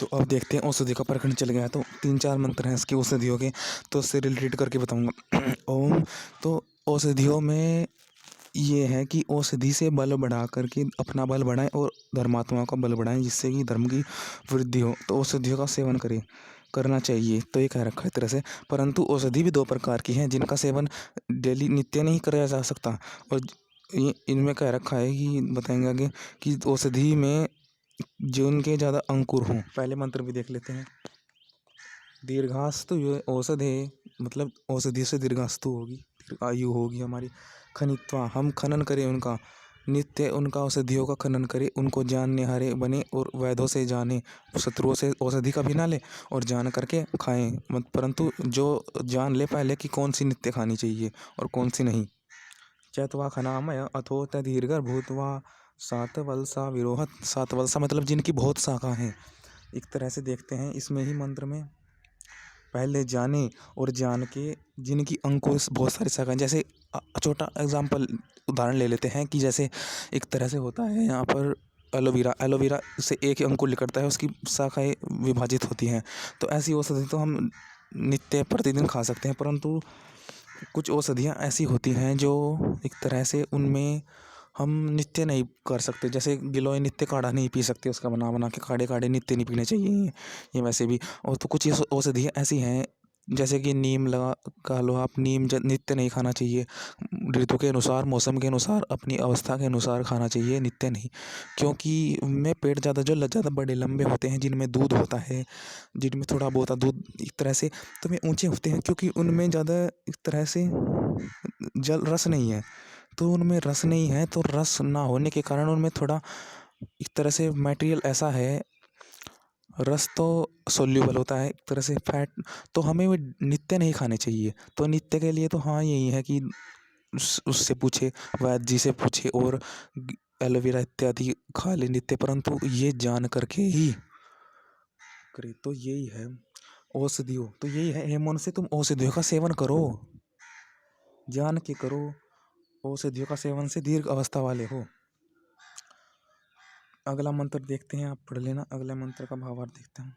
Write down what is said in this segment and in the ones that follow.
तो अब देखते हैं औषधि का प्रकरण चल गया है। तो 3-4 मंत्र हैं इसकी औषधियों के, तो उससे रिलेटेड करके बताऊंगा। ओम। तो औषधियों में ये है कि औषधि से बल बढ़ा करके अपना बल बढ़ाएं और धर्मात्माओं का बल बढ़ाएं, जिससे कि धर्म की वृद्धि हो। तो औषधियों का सेवन करें, करना चाहिए, तो ये कह रखा है इस तरह से। परंतु औषधि भी 2 प्रकार की हैं जिनका सेवन डेली नित्य नहीं कराया जा सकता। और ये इनमें कह रखा है कि बताएंगे आगे कि औषधि में जिनके ज़्यादा अंकुर हों। पहले मंत्र भी देख लेते हैं। दीर्घास्तु ये औषधे, मतलब औषधि से दीर्घास्तु होगी, आयु होगी हमारी। खनित्वा, हम खनन करें उनका, नित्य उनका औषधियों का खनन करें, उनको जानने हारे बने और वैधों से जाने, शत्रुओं से औषधि का भी ना ले और जान करके खाएं मत, परंतु जो जान ले पहले कि कौन सी नित्य खानी चाहिए और कौन सी नहीं। चैत्वा खनामय अथोत दीर्घ भूतवा सात वलसा विरोहत। सात वलसा मतलब जिनकी बहुत शाखा हैं। एक तरह से देखते हैं इसमें ही मंत्र में, पहले जाने और जान के जिनकी अंकुश बहुत सारी शाखाएं, जैसे छोटा एग्जांपल उदाहरण ले लेते हैं कि जैसे एक तरह से होता है यहाँ पर एलोवेरा। एलोवेरा से एक ही अंकुर निकलता है, उसकी शाखाएं विभाजित होती हैं। तो ऐसी औषधि तो हम नित्य प्रतिदिन खा सकते हैं, परंतु कुछ औषधियाँ ऐसी होती हैं जो एक तरह से उनमें हम नित्य नहीं कर सकते। जैसे गिलोय नित्य काढ़ा नहीं पी सकते, उसका बना बना के काढ़े काढ़े नित्य नहीं पीने चाहिए ये वैसे भी। और तो कुछ औषधियाँ ऐसी हैं जैसे कि नीम लगा का लो आप, नीम नित्य नहीं खाना चाहिए। ऋतु के अनुसार, मौसम के अनुसार, अपनी अवस्था के अनुसार खाना चाहिए, नित्य नहीं। क्योंकि उनमें पेड़ ज़्यादा बड़े लंबे होते हैं, जिनमें दूध होता है, जिनमें थोड़ा बहुत दूध एक तरह से तो वे ऊंचे होते हैं, क्योंकि उनमें ज़्यादा एक तरह से जल रस नहीं है। तो उनमें रस नहीं है, तो रस ना होने के कारण उनमें थोड़ा एक तरह से मटेरियल ऐसा है, रस तो सोल्यूबल होता है एक तरह से फैट, तो हमें वो नित्य नहीं खाने चाहिए। तो नित्य के लिए तो हाँ यही है कि उससे पूछे, वैद्य जी से पूछे और एलोवेरा इत्यादि खा ले नित्य, परंतु ये जान करके ही करे। तो यही है औषधियों, तो यही है हेमोन से तुम औषधियों का सेवन करो, जान के करो, औषधियों का सेवन से दीर्घ अवस्था वाले हो। अगला मंत्र देखते हैं, आप पढ़ लेना। अगले मंत्र का भावार्थ देखते हैं।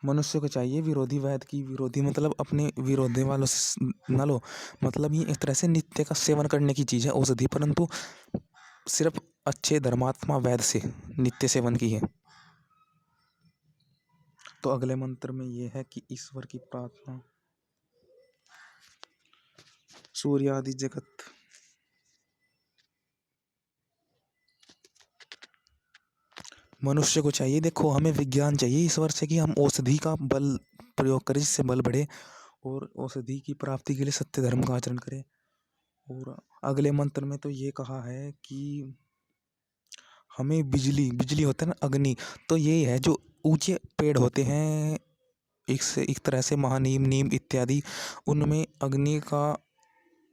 मनुष्य को चाहिए विरोधी वैद्य की, विरोधी मतलब अपने विरोधी वालों से न लो, मतलब ये एक तरह से नित्य का सेवन करने की चीज़ है औषधि, परंतु सिर्फ अच्छे धर्मात्मा वैद्य से नित्य सेवन की है। तो अगले मंत्र में ये है कि ईश्वर की प्रार्थना, सूर्य आदि जगत, मनुष्य को चाहिए, देखो हमें विज्ञान चाहिए ईश्वर से कि हम औषधि का बल प्रयोग करें जिससे बल बढ़े और औषधि की प्राप्ति के लिए सत्य धर्म का आचरण करें। और अगले मंत्र में तो ये कहा है कि हमें बिजली, बिजली होता है ना अग्नि, तो ये है जो ऊंचे पेड़ होते हैं एक से एक तरह से महानीम, नीम इत्यादि, उनमें अग्नि का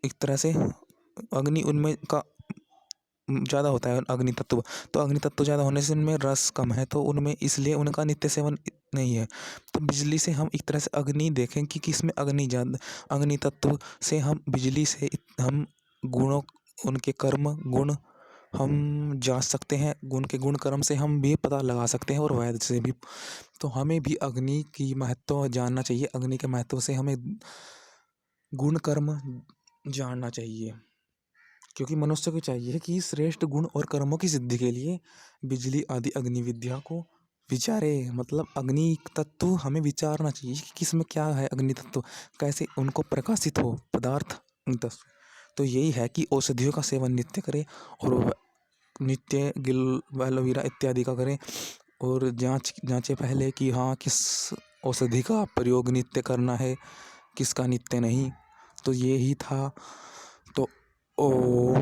एक तरह से अग्नि उनमें का ज़्यादा होता है अग्नि तत्व। तो अग्नि तत्व ज़्यादा होने से उनमें रस कम है, तो उनमें इसलिए उनका नित्य सेवन नहीं है। तो बिजली से हम एक तरह से अग्नि देखें कि किसमें अग्नि ज़्यादा, अग्नि तत्व से हम बिजली से हम गुणों, उनके कर्म गुण हम जांच सकते हैं, गुण के गुण कर्म से हम भी पता लगा सकते हैं और वैद्य से भी। तो हमें भी अग्नि की महत्व जानना चाहिए, अग्नि के महत्व से हमें गुण कर्म जानना चाहिए, क्योंकि मनुष्य को चाहिए कि श्रेष्ठ गुण और कर्मों की सिद्धि के लिए बिजली आदि अग्नि विद्या को विचारे। मतलब अग्नि तत्व हमें विचारना चाहिए कि किसमें क्या है अग्नि तत्व, कैसे उनको प्रकाशित हो पदार्थ तत्व। तो यही है कि औषधियों का सेवन नित्य करें और नित्य एलोवेरा इत्यादि का करें, और जांचे पहले कि हाँ किस औषधि का प्रयोग नित्य करना है, किसका नित्य नहीं। तो ये ही था। तो ओम।